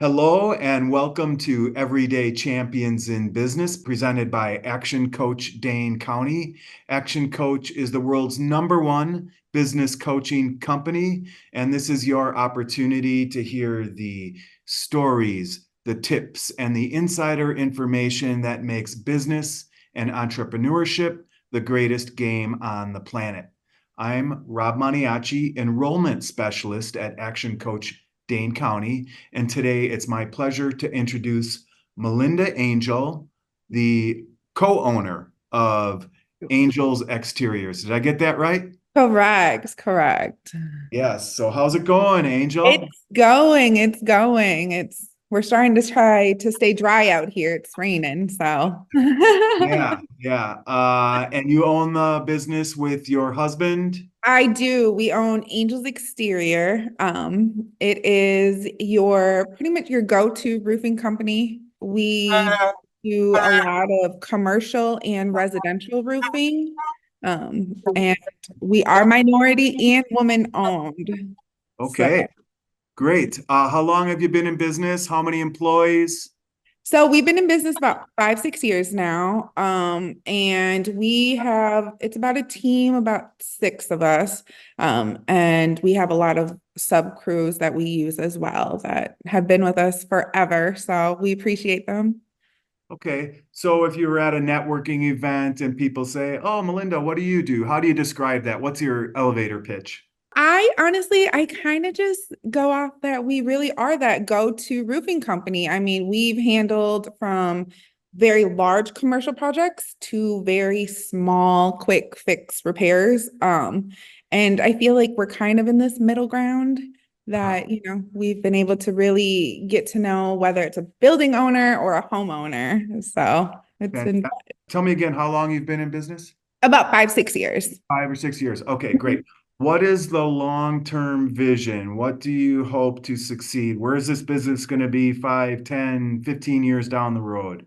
Hello and welcome to Everyday Champions in Business, presented by Action Coach Dane County. Action Coach is the world's #1 business coaching company, and this is your opportunity to hear the stories, the tips, and the insider information that makes business and entrepreneurship the greatest game on the planet. I'm Rob Maniaci, enrollment specialist at Action Coach Dane County, and today it's my pleasure to introduce Melinda Angel, the co-owner of Angel's Exteriors. Did I get that right? Correct. Yes. So how's it going, Angel? We're starting to try to stay dry out here. It's raining, so. Yeah. And you own the business with your husband? I do. We own Angel's Exterior. It is your pretty much your go-to roofing company. We do a lot of commercial and residential roofing. And we are minority and woman owned. So Okay, great. How long have you been in business? How many employees? So we've been in business about 5, 6 years now. And it's about a team, about 6 of us. And we have a lot of sub crews that we use as well that have been with us forever. So we appreciate them. Okay, so if you were at a networking event and people say, "Oh, Melinda, what do you do?" How do you describe that? What's your elevator pitch? I kind of just go off that we really are that go-to roofing company. I mean, we've handled from very large commercial projects to very small, quick fix repairs. And I feel like we're kind of in this middle ground Uh-huh. that, we've been able to really get to know whether it's a building owner or a homeowner. So it's been Tell me again how long you've been in business? about 5, 6 years. 5 or 6 years. Okay, great. What is the long-term vision? What do you hope to succeed? Where is this business going to be 5, 10, 15 years down the road?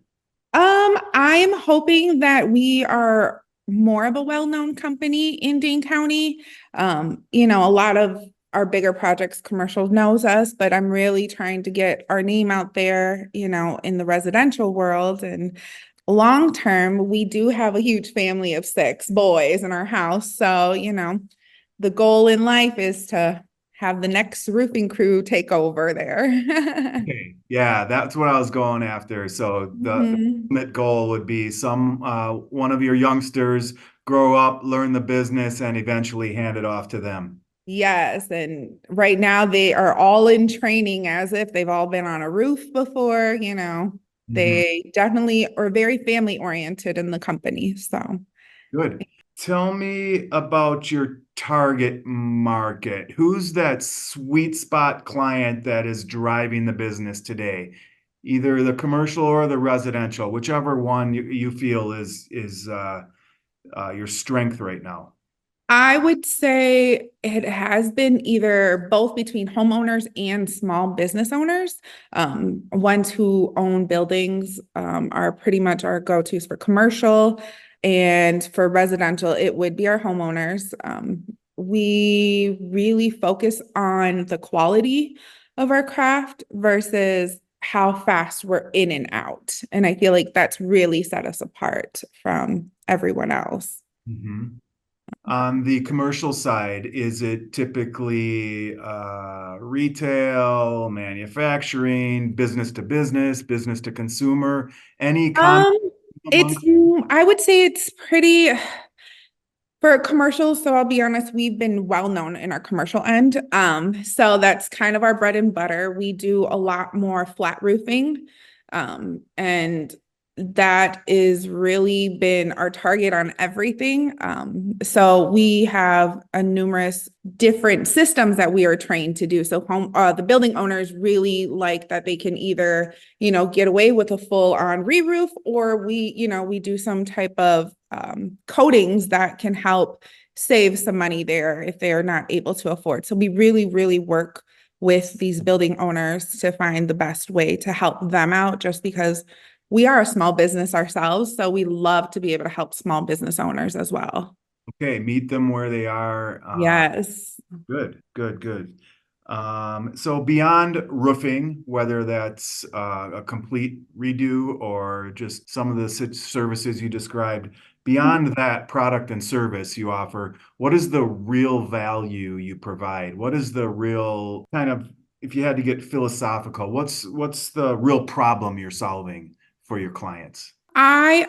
I'm hoping that we are more of a well-known company in Dane County. A lot of our bigger projects, commercial knows us, but I'm really trying to get our name out there, in the residential world. And long term, we do have a huge family of 6 boys in our house. So, the goal in life is to have the next roofing crew take over there. Okay, yeah, that's what I was going after. So the Mhm. ultimate goal would be one of your youngsters grow up, learn the business, and eventually hand it off to them. Yes, and right now they are all in training as if they've all been on a roof before. Mhm. They definitely are very family oriented in the company. So, Good. Tell me about your target market. Who's that sweet spot client that is driving the business today? Either the commercial or the residential, whichever one you feel is your strength right now. I would say it has been either both between homeowners and small business owners. Ones who own buildings are pretty much our go-tos for commercial, and for residential, it would be our homeowners. We really focus on the quality of our craft versus how fast we're in and out. And I feel like that's really set us apart from everyone else. Mhm. On the commercial side, is it typically retail, manufacturing, business to consumer? Any common Um, amongst? I would say it's pretty for commercials. So I'll be honest, we've been well known in our commercial end. So that's kind of our bread and butter. We do a lot more flat roofing. And that is really been our target on everything. So we have a numerous different systems that we are trained to do. So the building owners really like that they can either, get away with a full on re-roof, or we do some type of coatings that can help save some money there if they are not able to afford. So we really, really work with these building owners to find the best way to help them out, just because we are a small business ourselves. So we love to be able to help small business owners as well. Okay, meet them where they are. Yes. Good. So beyond roofing, whether that's a complete redo or just some of the services you described, beyond that product and service you offer, what is the real value you provide? What is the real kind of, if you had to get philosophical, what's the real problem you're solving for your clients? I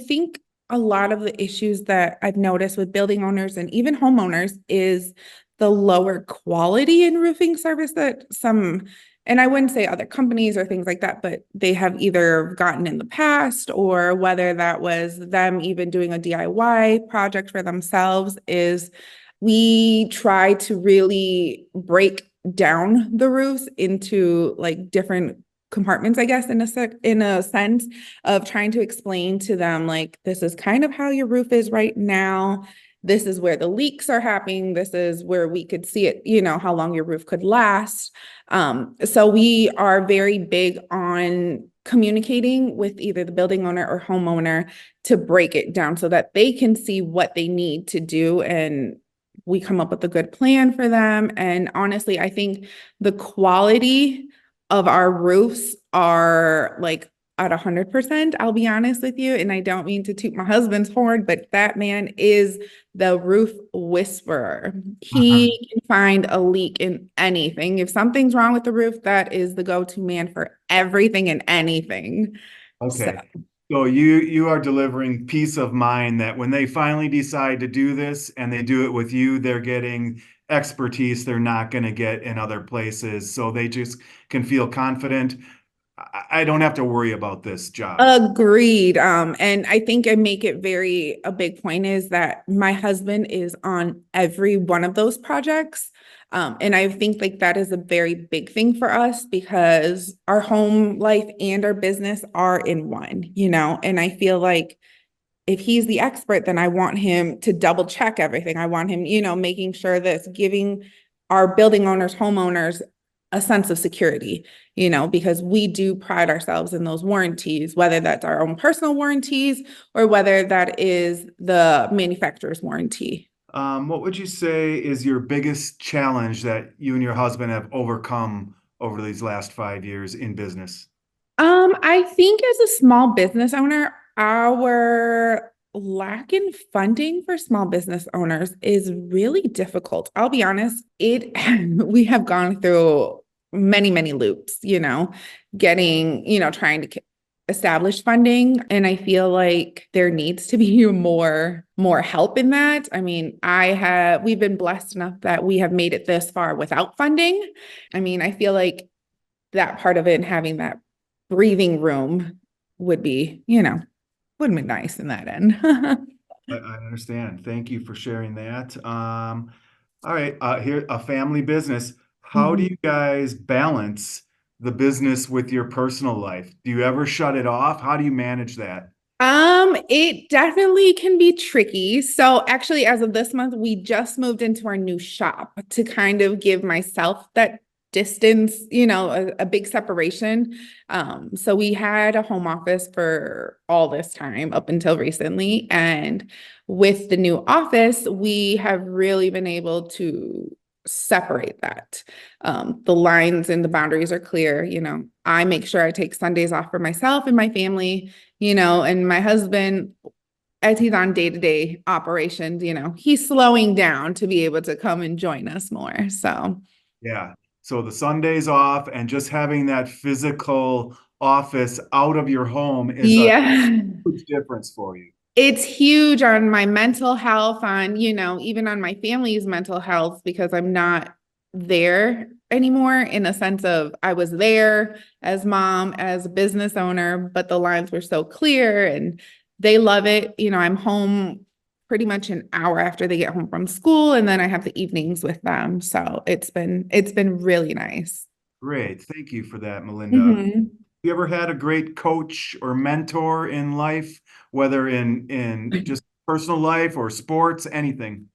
think a lot of the issues that I've noticed with building owners and even homeowners is the lower quality in roofing service that some, and I wouldn't say other companies or things like that, but they have either gotten in the past or whether that was them even doing a DIY project for themselves, is we try to really break down the roofs into like different compartments, I guess, in a sense of trying to explain to them, like, this is kind of how your roof is right now. This is where the leaks are happening. This is where we could see it, how long your roof could last. So we are very big on communicating with either the building owner or homeowner to break it down so that they can see what they need to do, and we come up with a good plan for them. And honestly, I think the quality of our roofs are like at 100%, I'll be honest with you. And I don't mean to toot my husband's horn, but that man is the roof whisperer. He can find a leak in anything. If something's wrong with the roof, that is the go-to man for everything and anything. So, Okay. So you are delivering peace of mind that when they finally decide to do this and they do it with you, they're getting expertise they're not going to get in other places. So they just can feel confident. I don't have to worry about this job. agreed. And I think I make it very a big point is that my husband is on every one of those projects. And I think like that is a very big thing for us because our home life and our business are in one. And I feel like if he's the expert, then I want him to double check everything. I want him, making sure that's giving our building owners, homeowners a sense of security, because we do pride ourselves in those warranties, whether that's our own personal warranties or whether that is the manufacturer's warranty. What would you say is your biggest challenge that you and your husband have overcome over these last 5 years in business? I think as a small business owner, our lack in funding for small business owners is really difficult. I'll be honest, we have gone through many, many loops, getting, trying to establish funding. And I feel like there needs to be more help in that. I mean, we've been blessed enough that we have made it this far without funding. I mean, I feel like that part of it and having that breathing room would would be nice in that end. I understand. Thank you for sharing that. All right, here, a family business. How do Mhm. you guys balance the business with your personal life? Do you ever shut it off? How do you manage that? It definitely can be tricky. So actually, as of this month, we just moved into our new shop to kind of give myself that distance, a big separation. So we had a home office for all this time up until recently. And with the new office, we have really been able to separate that. The lines and the boundaries are clear. I make sure I take Sundays off for myself and my family, and my husband, as he's on day-to-day operations, he's slowing down to be able to come and join us more. So, Yeah. So the Sundays off and just having that physical office out of your home is a yeah, huge difference for you. it's huge on my mental health, even on my family's mental health, because I'm not there anymore in a sense of I was there as mom, as a business owner, but the lines were so clear and they love it. I'm home pretty much an hour after they get home from school, and then I have the evenings with them. So it's been really nice. Great. Thank you for that, Melinda. Mhm. You ever had a great coach or mentor in life, whether in just personal life or sports, anything?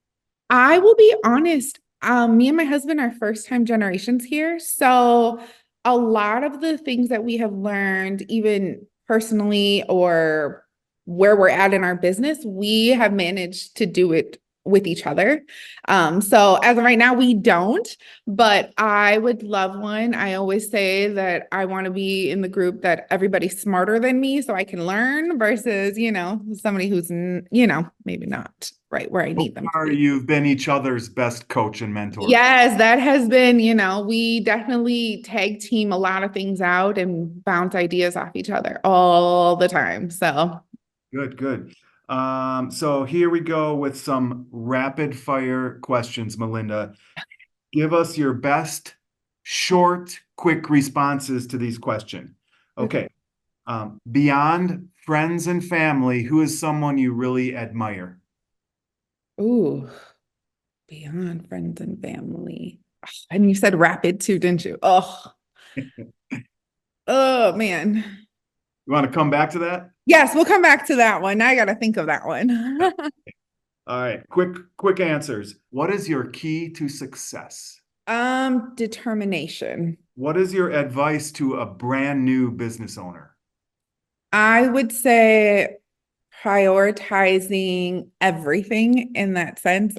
I will be honest. Me and my husband are first time generations here. So a lot of the things that we have learned, even personally or where we're at in our business, we have managed to do it with each other. So as of right now, we don't, but I would love one. I always say that I want to be in the group that everybody's smarter than me so I can learn versus, somebody who's, maybe not right where I need them to Or be. you've been each other's best coach and mentor. Yes, that has been, we definitely tag team a lot of things out and bounce ideas off each other all the time. So, Good, good. So here we go with some rapid fire questions, Melinda. Give us your best short, quick responses to these questions. okay. Okay. Beyond friends and family, who is someone you really admire? Ooh, beyond friends and family. And you said rapid too, didn't you? Oh man. You want to come back to that? Yes, we'll come back to that one. Now I got to think of that one. All right. Quick answers. What is your key to success? Determination. What is your advice to a brand new business owner? I would say prioritizing everything in that sense.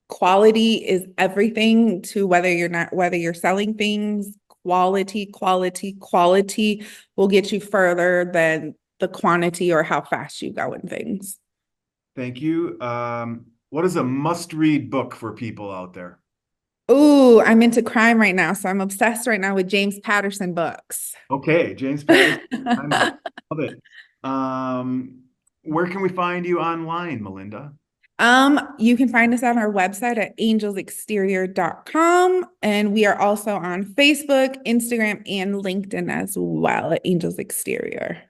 Quality is everything to whether you're selling things, quality will get you further than the quantity or how fast you go in things. Thank you. What is a must-read book for people out there? Ooh, I'm into crime right now, so I'm obsessed right now with James Patterson books. Okay, James Patterson. I love it. Where can we find you online, Melinda? You can find us on our website at angelsexterior.com. And we are also on Facebook, Instagram, and LinkedIn as well at Angels Exterior.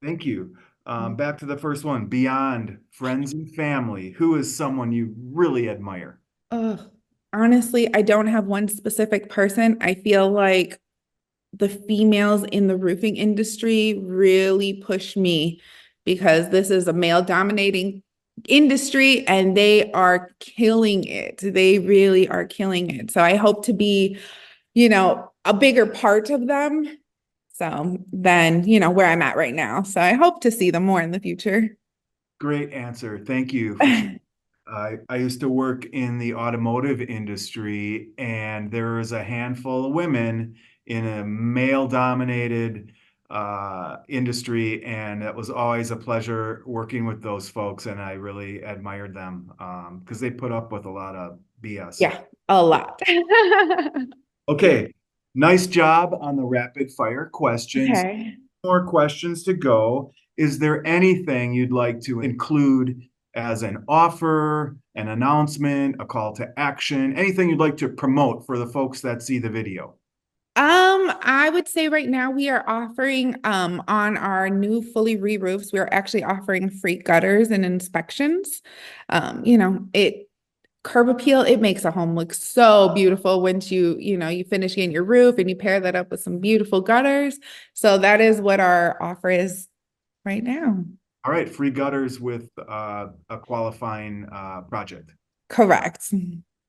Thank you. Back to the first one. Beyond friends and family, who is someone you really admire? Oh, honestly, I don't have one specific person. I feel like the females in the roofing industry really push me because this is a male dominating industry and they are killing it. They really are killing it. So I hope to be, a bigger part of them. So than, where I'm at right now. So I hope to see them more in the future. Great answer. Thank you for sharing. I used to work in the automotive industry, and there was a handful of women in a male-dominated industry, and it was always a pleasure working with those folks, and I really admired them because they put up with a lot of BS. Yeah, a lot. Okay, nice job on the rapid fire questions. Okay. More questions to go. Is there anything you'd like to include as an offer, an announcement, a call to action, anything you'd like to promote for the folks that see the video? I would say right now we are offering on our new fully re-roofs, we're actually offering free gutters and inspections. It curb appeal, it makes a home look so beautiful once you finish getting your roof and you pair that up with some beautiful gutters. So that is what our offer is right now. All right, free gutters with a qualifying project. Correct.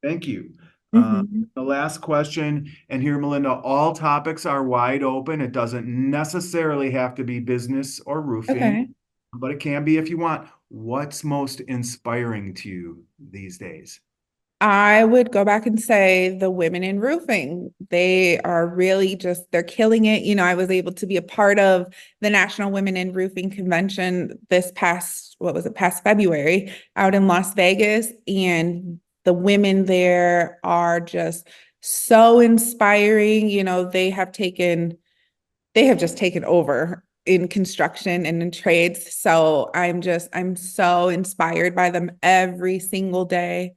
Thank you. Mhm. The last question, and here, Melinda, all topics are wide open. It doesn't necessarily have to be business or roofing, Okay. but it can be if you want. What's most inspiring to you these days? I would go back and say the women in roofing. They are really they're killing it. I was able to be a part of the National Women in Roofing Convention this past February out in Las Vegas. And the women there are just so inspiring. They have just taken over in construction and in trades. So I'm so inspired by them every single day.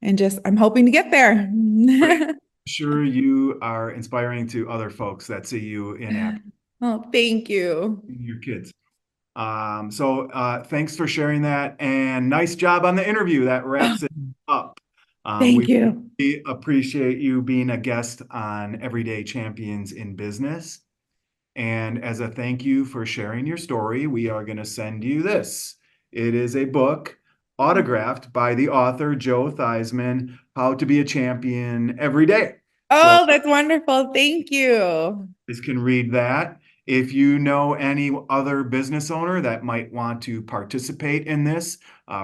And I'm hoping to get there. Great. Sure, you are inspiring to other folks that see you in action, Oh, thank you. your kids. Thanks for sharing that, and nice job on the interview. That wraps it up. Thank We you. really appreciate you being a guest on Everyday Champions in Business. And as a thank you for sharing your story, we are going to send you this. It is a book autographed by the author, Joe Theismann, How to Be a Champion Every Day. So Oh, that's wonderful. Thank you. you can read that. If you know any other business owner that might want to participate in this,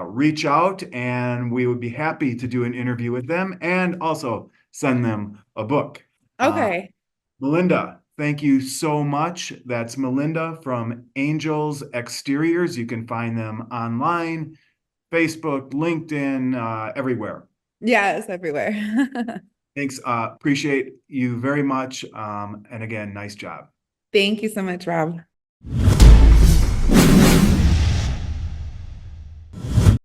reach out and we would be happy to do an interview with them and also send them a book. Okay. Melinda, thank you so much. That's Melinda from Angels Exteriors. You can find them online, Facebook, LinkedIn, everywhere. Yes, everywhere. Thanks. Appreciate you very much. And again, nice job. Thank you so much, Rob.